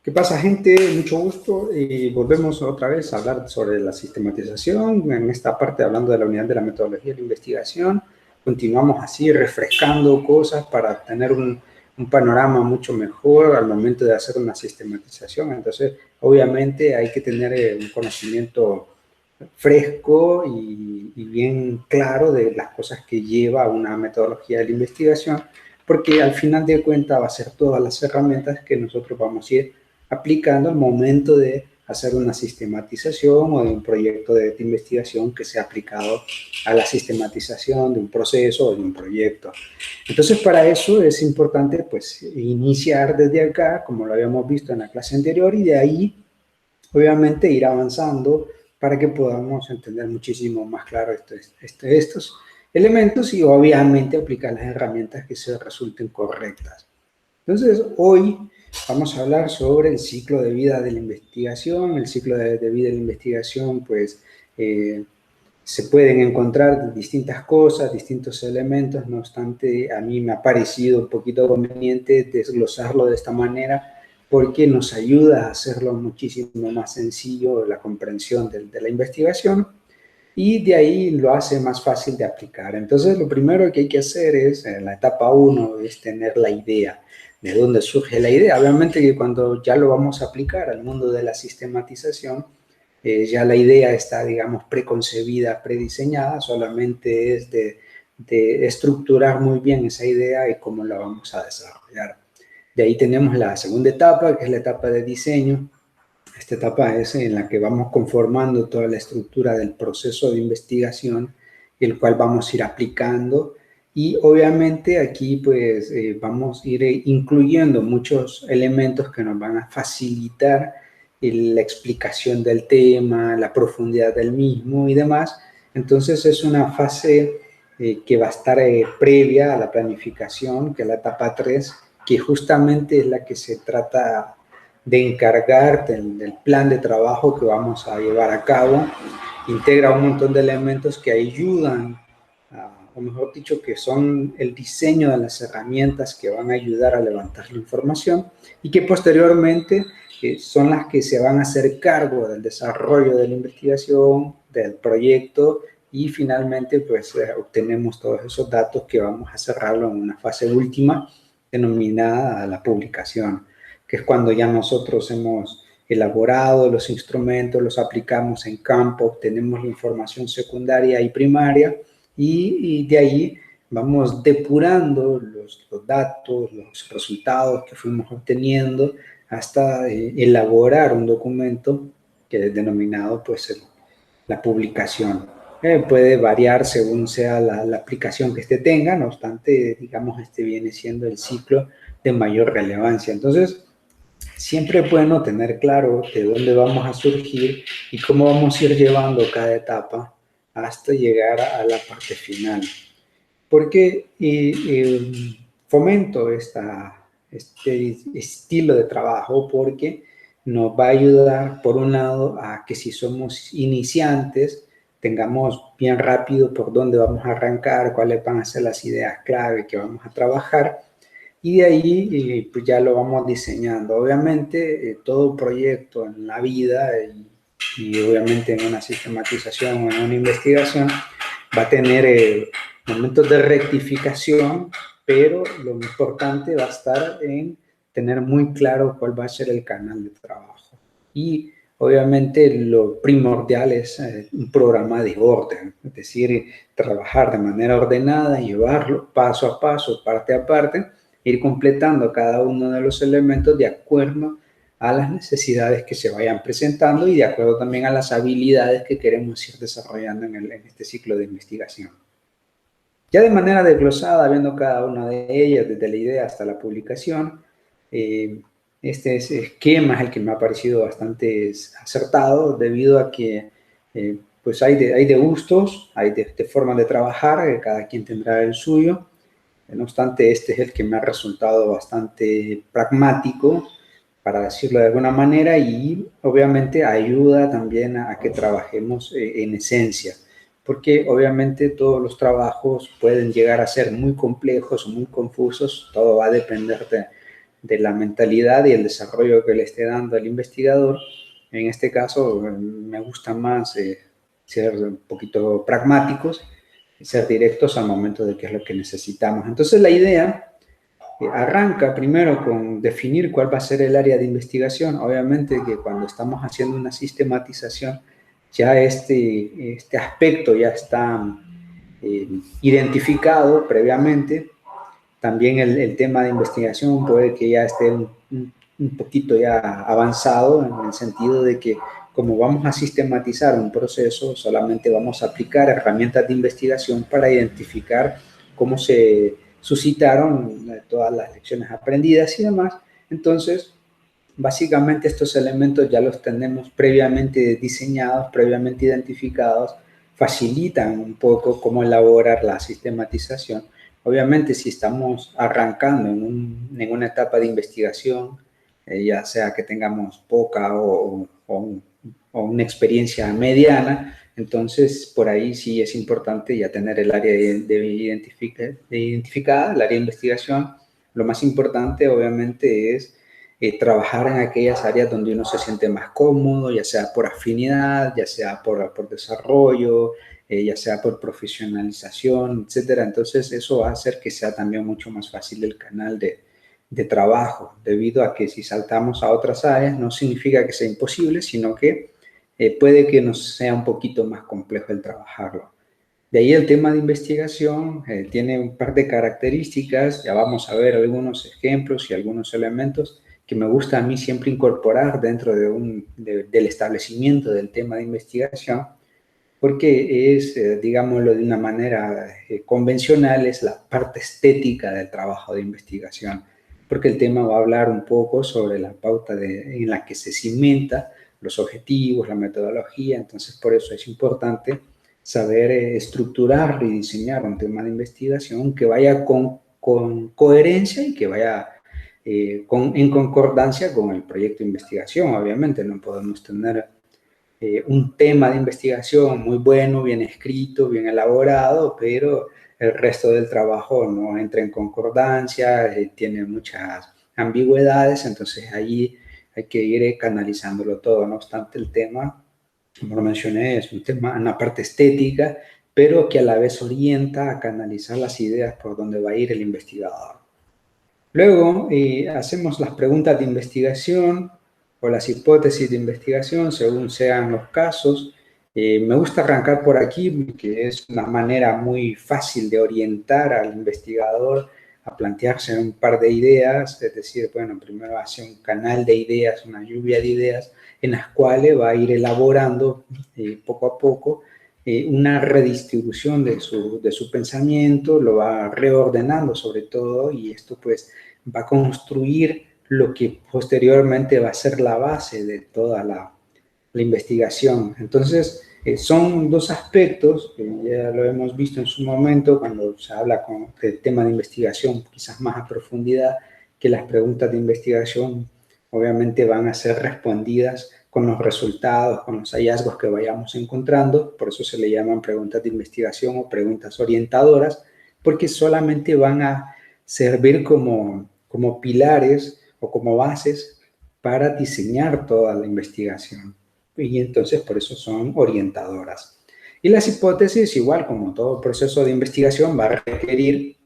¿Qué pasa, gente? Mucho gusto. Y volvemos otra vez a hablar sobre la sistematización. En esta parte, hablando de la unidad de la metodología de la investigación, continuamos así refrescando cosas para tener un panorama mucho mejor al momento de hacer una sistematización. Entonces, obviamente, hay que tener un conocimiento fresco y bien claro de las cosas que lleva una metodología de la investigación, porque al final de cuentas va a ser todas las herramientas que nosotros vamos a ir aplicando al momento de hacer una sistematización o de un proyecto de investigación que sea aplicado a la sistematización de un proceso o de un proyecto. Entonces, para eso es importante, pues, iniciar desde acá, como lo habíamos visto en la clase anterior, y de ahí, obviamente, ir avanzando para que podamos entender muchísimo más claro estos elementos y, obviamente, aplicar las herramientas que se resulten correctas. Entonces, hoy vamos a hablar sobre el ciclo de vida de la investigación. El ciclo de vida de la investigación, pues, se pueden encontrar distintas cosas, distintos elementos. No obstante, a mí me ha parecido un poquito conveniente desglosarlo de esta manera porque nos ayuda a hacerlo muchísimo más sencillo la comprensión de la investigación y de ahí lo hace más fácil de aplicar. Entonces, lo primero que hay que hacer es, en la etapa 1, es tener la idea. ¿De dónde surge la idea? Obviamente que cuando ya lo vamos a aplicar al mundo de la sistematización, ya la idea está, digamos, preconcebida, prediseñada, solamente es de estructurar muy bien esa idea y cómo la vamos a desarrollar. De ahí tenemos la segunda etapa, que es la etapa de diseño. Esta etapa es en la que vamos conformando toda la estructura del proceso de investigación, el cual vamos a ir aplicando y obviamente aquí pues vamos a ir incluyendo muchos elementos que nos van a facilitar la explicación del tema, la profundidad del mismo y demás. Entonces es una fase que va a estar previa a la planificación, que es la etapa 3, que justamente es la que se trata de encargarte del plan de trabajo que vamos a llevar a cabo. Integra un montón de elementos que ayudan, o mejor dicho, que son el diseño de las herramientas que van a ayudar a levantar la información y que posteriormente son las que se van a hacer cargo del desarrollo de la investigación, del proyecto y finalmente pues obtenemos todos esos datos que vamos a cerrarlo en una fase última denominada la publicación, que es cuando ya nosotros hemos elaborado los instrumentos, los aplicamos en campo, obtenemos la información secundaria y primaria y de ahí vamos depurando los datos, los resultados que fuimos obteniendo hasta elaborar un documento que es denominado pues la publicación. Puede variar según sea la aplicación que tenga, no obstante, digamos, viene siendo el ciclo de mayor relevancia. Entonces, siempre es bueno tener claro de dónde vamos a surgir y cómo vamos a ir llevando cada etapa hasta llegar a la parte final. Porque fomento este estilo de trabajo porque nos va a ayudar, por un lado, a que si somos iniciantes, tengamos bien rápido por dónde vamos a arrancar, cuáles van a ser las ideas clave que vamos a trabajar, y de ahí pues ya lo vamos diseñando. Obviamente, todo proyecto en la vida y obviamente en una sistematización o en una investigación va a tener momentos de rectificación, pero lo importante va a estar en tener muy claro cuál va a ser el canal de trabajo. Y obviamente lo primordial es un programa de orden, es decir, trabajar de manera ordenada, llevarlo paso a paso, parte a parte, ir completando cada uno de los elementos de acuerdo a las necesidades que se vayan presentando y de acuerdo también a las habilidades que queremos ir desarrollando en este ciclo de investigación. Ya de manera desglosada, viendo cada una de ellas, desde la idea hasta la publicación, este esquema es el que me ha parecido bastante acertado, debido a que pues hay de gustos, hay de formas de trabajar, cada quien tendrá el suyo. No obstante, este es el que me ha resultado bastante pragmático, para decirlo de alguna manera, y obviamente ayuda también a que trabajemos en esencia, porque obviamente todos los trabajos pueden llegar a ser muy complejos o muy confusos, todo va a depender de la mentalidad y el desarrollo que le esté dando al investigador. En este caso, me gusta más ser un poquito pragmáticos, ser directos al momento de qué es lo que necesitamos. Entonces, la idea arranca primero con definir cuál va a ser el área de investigación. Obviamente que cuando estamos haciendo una sistematización, ya este aspecto ya está identificado previamente. También el tema de investigación puede que ya esté un poquito ya avanzado en el sentido de que como vamos a sistematizar un proceso, solamente vamos a aplicar herramientas de investigación para identificar cómo se suscitaron todas las lecciones aprendidas y demás. Entonces, básicamente estos elementos ya los tenemos previamente diseñados, previamente identificados, facilitan un poco cómo elaborar la sistematización. Obviamente, si estamos arrancando en una etapa de investigación, ya sea que tengamos poca o una experiencia mediana, entonces por ahí sí es importante ya tener el área identificada, el área de investigación. Lo más importante, obviamente, es trabajar en aquellas áreas donde uno se siente más cómodo, ya sea por afinidad, ya sea por desarrollo, ya sea por profesionalización, etcétera. Entonces, eso va a hacer que sea también mucho más fácil el canal de trabajo, debido a que si saltamos a otras áreas no significa que sea imposible, sino que puede que nos sea un poquito más complejo el trabajarlo. De ahí el tema de investigación tiene un par de características, ya vamos a ver algunos ejemplos y algunos elementos que me gusta a mí siempre incorporar dentro del establecimiento del tema de investigación, porque es, digámoslo de una manera convencional, es la parte estética del trabajo de investigación, porque el tema va a hablar un poco sobre la pauta en la que se cimenta los objetivos, la metodología. Entonces por eso es importante saber estructurar y diseñar un tema de investigación que vaya con coherencia y que vaya en concordancia con el proyecto de investigación. Obviamente no podemos tener un tema de investigación muy bueno, bien escrito, bien elaborado, pero el resto del trabajo no entra en concordancia, tiene muchas ambigüedades. Entonces ahí hay que ir canalizándolo todo. No obstante, el tema, como lo mencioné, es un tema, una parte estética, pero que a la vez orienta a canalizar las ideas por donde va a ir el investigador. Luego hacemos las preguntas de investigación o las hipótesis de investigación según sean los casos. Me gusta arrancar por aquí, que es una manera muy fácil de orientar al investigador a plantearse un par de ideas, es decir, bueno, primero hace un canal de ideas, una lluvia de ideas, en las cuales va a ir elaborando poco a poco una redistribución de su pensamiento, lo va reordenando sobre todo, y esto pues va a construir lo que posteriormente va a ser la base de toda la investigación. Entonces, son dos aspectos que ya lo hemos visto en su momento cuando se habla del tema de investigación, quizás más a profundidad, que las preguntas de investigación obviamente van a ser respondidas con los resultados, con los hallazgos que vayamos encontrando. Por eso se le llaman preguntas de investigación o preguntas orientadoras, porque solamente van a servir como pilares o como bases para diseñar toda la investigación. Y entonces por eso son orientadoras. Y las hipótesis, igual como todo proceso de investigación, va a requerir,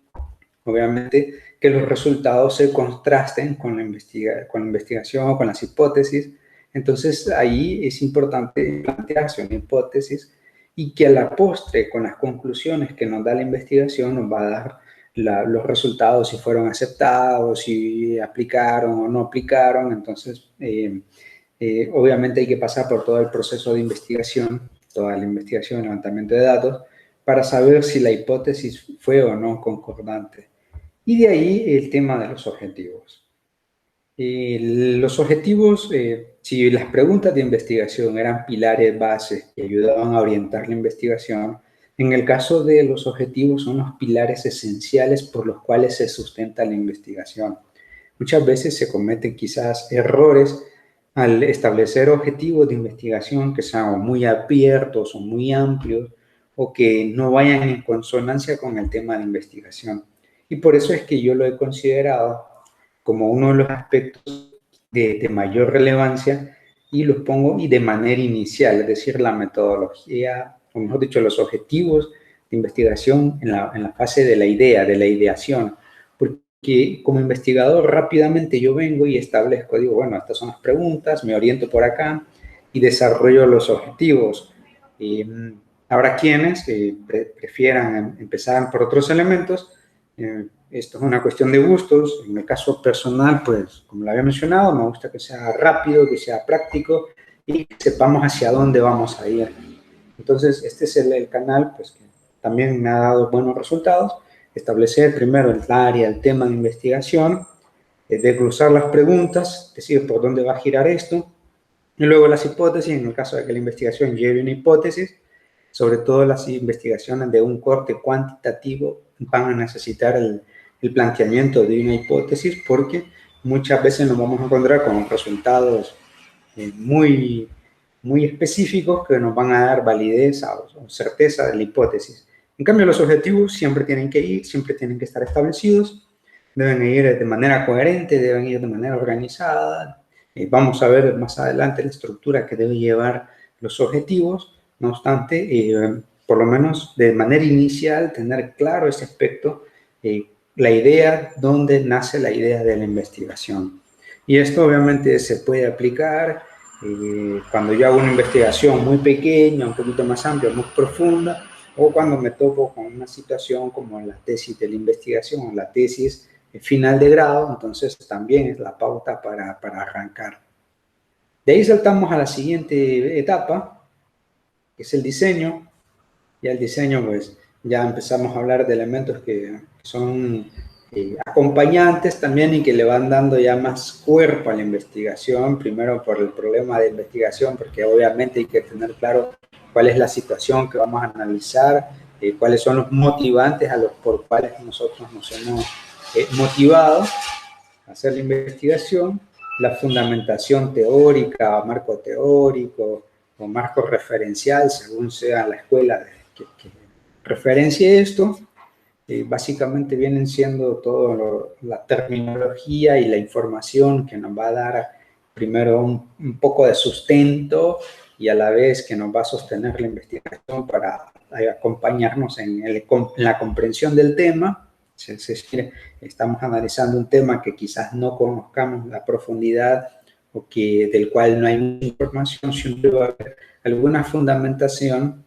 obviamente, que los resultados se contrasten con la investigación o con las hipótesis. Entonces ahí es importante plantearse una hipótesis y que a la postre, con las conclusiones que nos da la investigación, nos va a dar los resultados, si fueron aceptados, si aplicaron o no aplicaron. Entonces, obviamente hay que pasar por todo el proceso de investigación, toda la investigación, levantamiento de datos, para saber si la hipótesis fue o no concordante. Y de ahí el tema de los objetivos. Los objetivos, si las preguntas de investigación eran pilares bases que ayudaban a orientar la investigación, en el caso de los objetivos son los pilares esenciales por los cuales se sustenta la investigación. Muchas veces se cometen quizás errores al establecer objetivos de investigación que sean muy abiertos o muy amplios o que no vayan en consonancia con el tema de investigación. Y por eso es que yo lo he considerado como uno de los aspectos de mayor relevancia y los pongo y de manera inicial, es decir, la metodología, o mejor dicho, los objetivos de investigación en la fase de la idea, de la ideación, porque como investigador rápidamente yo vengo y establezco, digo, bueno, estas son las preguntas, me oriento por acá y desarrollo los objetivos. Habrá quienes prefieran empezar por otros elementos. Esto es una cuestión de gustos. En el caso personal, pues, como lo había mencionado, me gusta que sea rápido, que sea práctico y que sepamos hacia dónde vamos a ir. Entonces, este es el canal, pues, que también me ha dado buenos resultados. Establecer primero el área, el tema de investigación, desglosar las preguntas, decir por dónde va a girar esto, y luego las hipótesis, en el caso de que la investigación lleve una hipótesis, sobre todo las investigaciones de un corte cuantitativo van a necesitar el planteamiento de una hipótesis porque muchas veces nos vamos a encontrar con resultados muy específicos que nos van a dar validez o certeza de la hipótesis. En cambio, los objetivos siempre tienen que estar establecidos, deben ir de manera coherente, deben ir de manera organizada. Vamos a ver más adelante la estructura que debe llevar los objetivos. No obstante, por lo menos de manera inicial, tener claro ese aspecto, la idea, dónde nace la idea de la investigación. Y esto obviamente se puede aplicar cuando yo hago una investigación muy pequeña, un poquito más amplia, más profunda, o cuando me topo con una situación como la tesis de la investigación, la tesis final de grado, entonces también es la pauta para arrancar. De ahí saltamos a la siguiente etapa, que es el diseño. Ya el diseño, pues, ya empezamos a hablar de elementos que son acompañantes también y que le van dando ya más cuerpo a la investigación, primero por el problema de investigación, porque obviamente hay que tener claro cuál es la situación que vamos a analizar, cuáles son los motivantes a los por cuales nosotros nos hemos motivado a hacer la investigación, la fundamentación teórica, marco teórico o marco referencial, según sea la escuela que referencie esto. Básicamente vienen siendo todo la terminología y la información que nos va a dar primero un poco de sustento y a la vez que nos va a sostener la investigación para acompañarnos en la comprensión del tema. Es decir, estamos analizando un tema que quizás no conozcamos la profundidad o del cual no hay mucha información, siempre va a haber alguna fundamentación,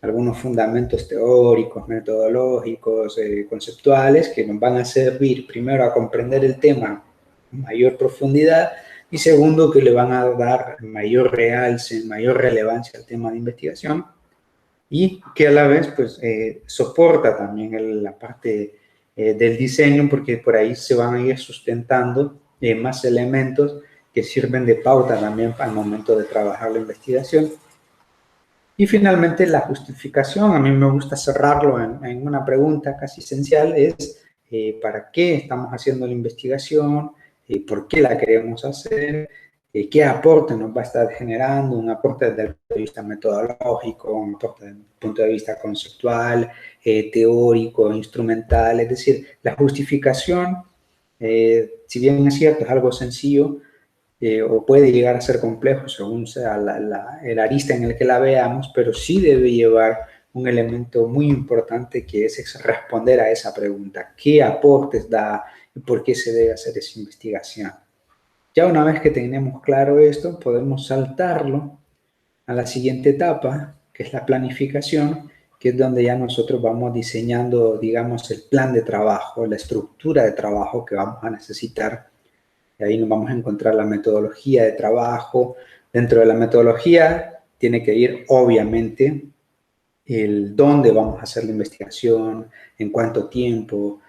algunos fundamentos teóricos, metodológicos, conceptuales, que nos van a servir primero a comprender el tema con mayor profundidad y segundo que le van a dar mayor realce, mayor relevancia al tema de investigación y que a la vez pues soporta también la parte del diseño porque por ahí se van a ir sustentando más elementos que sirven de pauta también al momento de trabajar la investigación. Y finalmente la justificación, a mí me gusta cerrarlo en una pregunta casi esencial, es ¿para qué estamos haciendo la investigación? ¿Por qué la queremos hacer? ¿Qué aporte nos va a estar generando? Un aporte desde el punto de vista metodológico, un aporte desde el punto de vista conceptual, teórico, instrumental. Es decir, la justificación, si bien es cierto, es algo sencillo, o puede llegar a ser complejo según sea el arista en el que la veamos, pero sí debe llevar un elemento muy importante que es responder a esa pregunta. ¿Qué aportes da y por qué se debe hacer esa investigación? Ya una vez que tenemos claro esto, podemos saltarlo a la siguiente etapa, que es la planificación, que es donde ya nosotros vamos diseñando, digamos, el plan de trabajo, la estructura de trabajo que vamos a necesitar. Y ahí nos vamos a encontrar la metodología de trabajo. Dentro de la metodología tiene que ir, obviamente, el dónde vamos a hacer la investigación, en cuánto tiempo,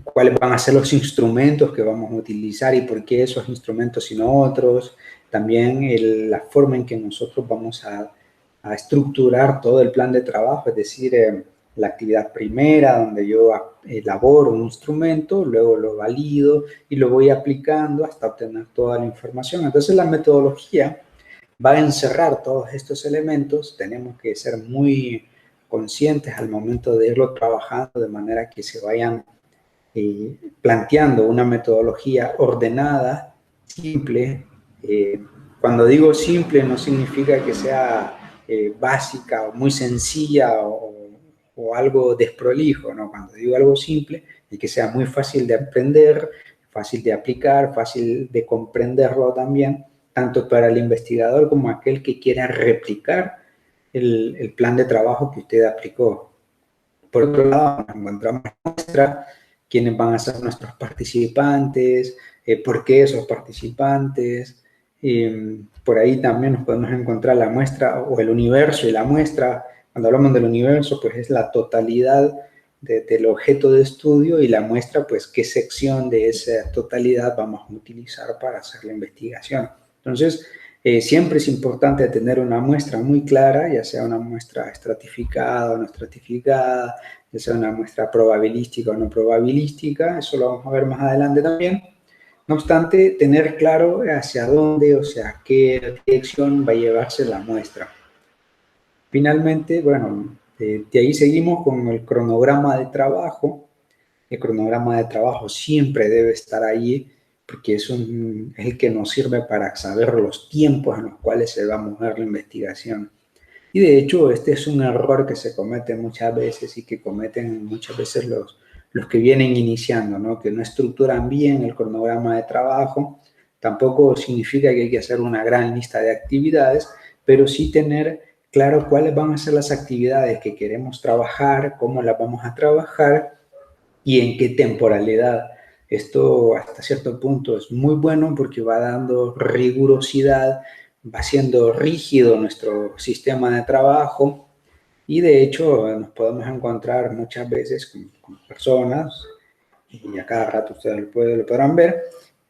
cuáles van a ser los instrumentos que vamos a utilizar y por qué esos instrumentos y no otros. También la forma en que nosotros vamos a estructurar todo el plan de trabajo, es decir, la actividad primera, donde yo elaboro un instrumento, luego lo valido y lo voy aplicando hasta obtener toda la información. Entonces la metodología va a encerrar todos estos elementos. Tenemos que ser muy conscientes al momento de irlo trabajando de manera que se vayan planteando una metodología ordenada, simple. Cuando digo simple no significa que sea básica o muy sencilla o algo desprolijo, ¿no? Cuando digo algo simple, es que sea muy fácil de aprender, fácil de aplicar, fácil de comprenderlo también, tanto para el investigador como aquel que quiera replicar el plan de trabajo que usted aplicó. Por otro lado, nos encontramos muestra, quiénes van a ser nuestros participantes, por qué esos participantes. Por ahí también nos podemos encontrar la muestra o el universo y la muestra. Cuando hablamos del universo, pues es la totalidad del objeto de estudio, y la muestra, pues qué sección de esa totalidad vamos a utilizar para hacer la investigación. Entonces, siempre es importante tener una muestra muy clara, ya sea una muestra estratificada o no estratificada, ya sea una muestra probabilística o no probabilística. Eso lo vamos a ver más adelante también. No obstante, tener claro hacia dónde, o sea, qué dirección va a llevarse la muestra. Finalmente, bueno, de ahí seguimos con el cronograma de trabajo. El cronograma de trabajo siempre debe estar ahí, porque es el que nos sirve para saber los tiempos en los cuales se va a mover la investigación. Y de hecho, este es un error que se comete muchas veces y que cometen muchas veces los que vienen iniciando, ¿no? Que no estructuran bien el cronograma de trabajo. Tampoco significa que hay que hacer una gran lista de actividades, pero sí tener claro cuáles van a ser las actividades que queremos trabajar, cómo las vamos a trabajar y en qué temporalidad. Esto hasta cierto punto es muy bueno porque va dando rigurosidad, va siendo rígido nuestro sistema de trabajo, y de hecho nos podemos encontrar muchas veces con personas, y a cada rato ustedes lo podrán ver,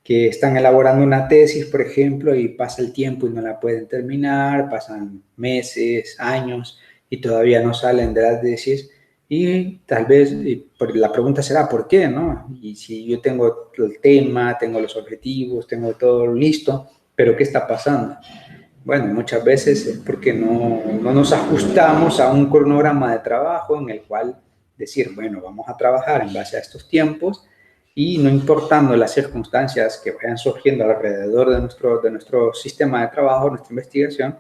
que están elaborando una tesis, por ejemplo, y pasa el tiempo y no la pueden terminar, pasan meses, años, y todavía no salen de la tesis. Y tal vez la pregunta será, ¿por qué? ¿No? Y si yo tengo el tema, tengo los objetivos, tengo todo listo, pero ¿qué está pasando? Bueno, muchas veces es porque no nos ajustamos a un cronograma de trabajo en el cual decir, bueno, vamos a trabajar en base a estos tiempos, y no importando las circunstancias que vayan surgiendo alrededor de nuestro sistema de trabajo, nuestra investigación,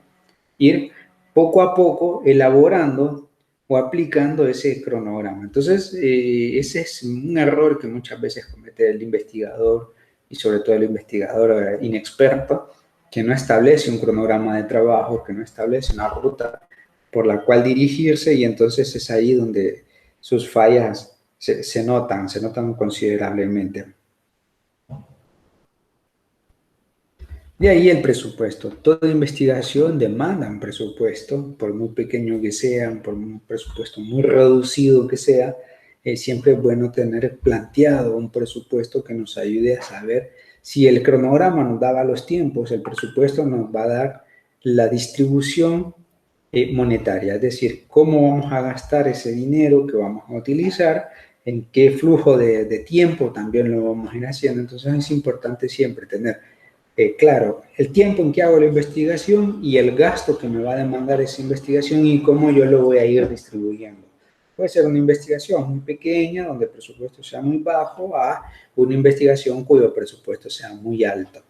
ir poco a poco elaborando o aplicando ese cronograma. Entonces, ese es un error que muchas veces comete el investigador, y sobre todo el investigador inexperto, que no establece un cronograma de trabajo, que no establece una ruta por la cual dirigirse, y entonces es ahí donde sus fallas se notan considerablemente. De ahí el presupuesto. Toda investigación demanda un presupuesto, por muy pequeño que sea, por un presupuesto muy reducido que sea. Siempre es bueno tener planteado un presupuesto que nos ayude a saber si el cronograma nos daba los tiempos, el presupuesto nos va a dar la distribución monetaria, es decir, cómo vamos a gastar ese dinero que vamos a utilizar, en qué flujo de tiempo también lo vamos a ir haciendo. Entonces es importante siempre tener claro el tiempo en que hago la investigación y el gasto que me va a demandar esa investigación y cómo yo lo voy a ir distribuyendo. Puede ser una investigación muy pequeña, donde el presupuesto sea muy bajo, a una investigación cuyo presupuesto sea muy alto.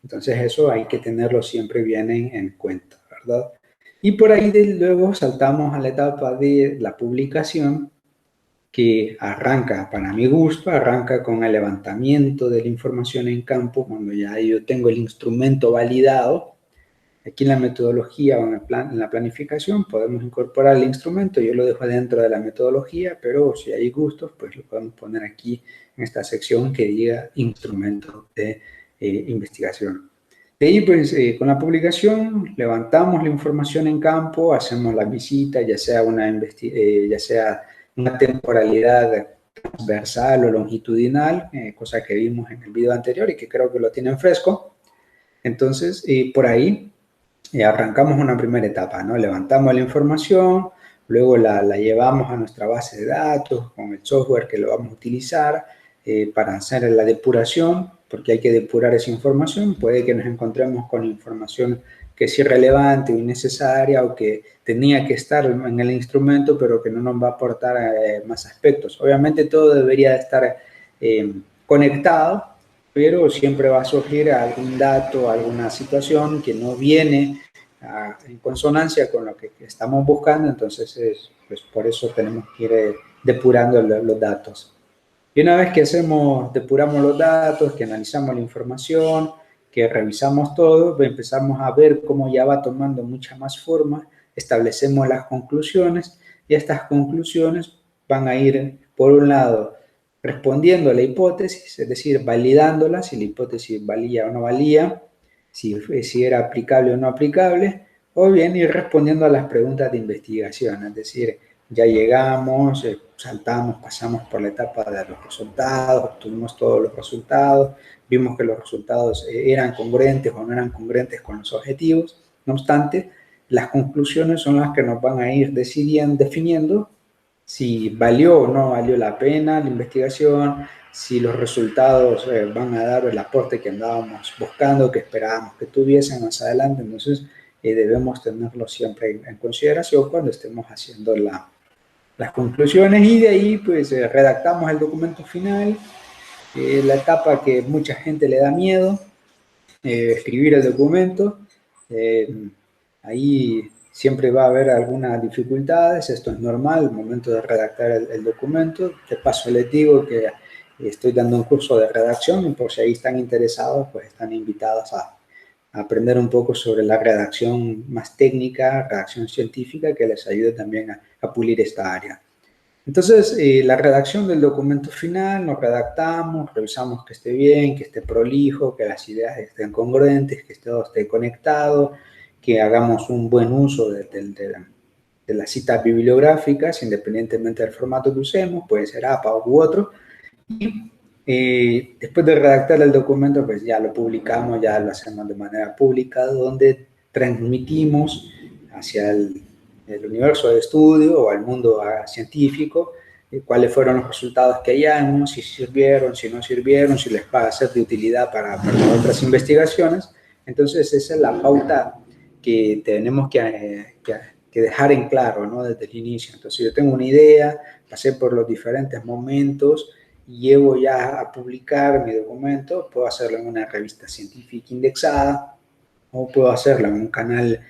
Entonces eso hay que tenerlo siempre bien en cuenta, ¿verdad? Y por ahí luego saltamos a la etapa de la publicación, que arranca, para mi gusto, arranca con el levantamiento de la información en campo, cuando ya yo tengo el instrumento validado. Aquí en la metodología o en la planificación podemos incorporar el instrumento. Yo lo dejo dentro de la metodología, pero si hay gustos, pues lo podemos poner aquí en esta sección que diga instrumento de investigación. De ahí, pues, con la publicación, levantamos la información en campo, hacemos la visita, ya sea una temporalidad transversal o longitudinal, cosa que vimos en el video anterior y que creo que lo tienen fresco. Entonces, por ahí arrancamos una primera etapa, ¿no? Levantamos la información, luego la llevamos a nuestra base de datos con el software que lo vamos a utilizar para hacer la depuración, porque hay que depurar esa información. Puede que nos encontremos con información que es irrelevante o innecesaria, o que tenía que estar en el instrumento, pero que no nos va a aportar más aspectos. Obviamente todo debería estar conectado, pero siempre va a surgir algún dato, alguna situación que no viene en consonancia con lo que estamos buscando, entonces pues por eso tenemos que ir depurando los datos. Y una vez que depuramos los datos, que analizamos la información, que revisamos todo, pues empezamos a ver cómo ya va tomando mucha más forma, establecemos las conclusiones y estas conclusiones van a ir, por un lado, respondiendo a la hipótesis, es decir, validándola, si la hipótesis valía o no valía, si era aplicable o no aplicable, o bien ir respondiendo a las preguntas de investigación, es decir, ya llegamos, saltamos, pasamos por la etapa de los resultados, obtuvimos todos los resultados, vimos que los resultados eran congruentes o no eran congruentes con los objetivos. No obstante, las conclusiones son las que nos van a ir definiendo si valió o no valió la pena la investigación, si los resultados van a dar el aporte que andábamos buscando, que esperábamos que tuviesen más adelante. Entonces, debemos tenerlo siempre en consideración cuando estemos haciendo las conclusiones, y de ahí pues redactamos el documento final, la etapa que mucha gente le da miedo, escribir el documento. Ahí siempre va a haber algunas dificultades, esto es normal, el momento de redactar el documento. De paso les digo que estoy dando un curso de redacción y por si ahí están interesados, pues están invitados a aprender un poco sobre la redacción más técnica, redacción científica, que les ayude también a pulir esta área. Entonces, la redacción del documento final, nos redactamos, revisamos que esté bien, que esté prolijo, que las ideas estén congruentes, que todo esté conectado, que hagamos un buen uso de las citas bibliográficas, independientemente del formato que usemos, puede ser APA u otro. Y después de redactar el documento, pues ya lo publicamos, ya lo hacemos de manera pública, donde transmitimos hacia el universo de estudio o al mundo científico cuáles fueron los resultados que hallamos, si sirvieron, si no sirvieron, si les va a ser de utilidad para otras investigaciones. Entonces esa es la pauta que tenemos que dejar en claro, ¿no? Desde el inicio. Entonces yo tengo una idea, pasé por los diferentes momentos, llevo ya a publicar mi documento, puedo hacerlo en una revista científica indexada o puedo hacerlo en un canal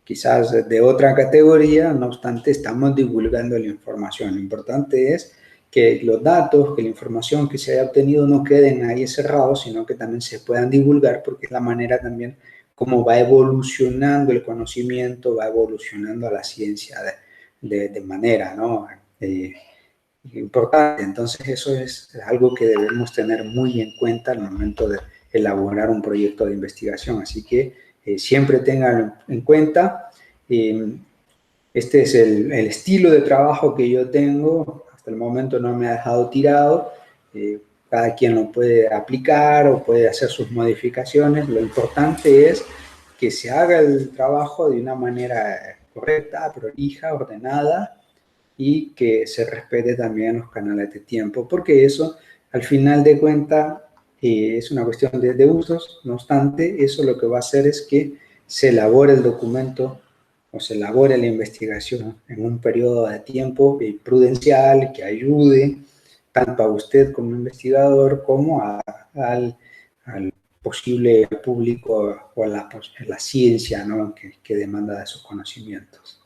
quizás de otra categoría. No obstante, estamos divulgando la información. Lo importante es que los datos, que la información que se haya obtenido no queden ahí cerrados, sino que también se puedan divulgar, porque es la manera también como va evolucionando el conocimiento, va evolucionando la ciencia de manera, ¿no? Importante. Entonces eso es algo que debemos tener muy en cuenta al momento de elaborar un proyecto de investigación. Así que siempre tengan en cuenta, este es el estilo de trabajo que yo tengo. Hasta el momento no me ha dejado tirado. Cada quien lo puede aplicar o puede hacer sus modificaciones. Lo importante es que se haga el trabajo de una manera correcta, prolija, ordenada, y que se respete también los canales de tiempo, porque eso, al final de cuentas, es una cuestión de usos. No obstante, eso lo que va a hacer es que se elabore el documento o se elabore la investigación en un periodo de tiempo prudencial, que ayude tanto a usted como investigador como al posible público o a la ciencia, ¿no? que demanda de sus conocimientos.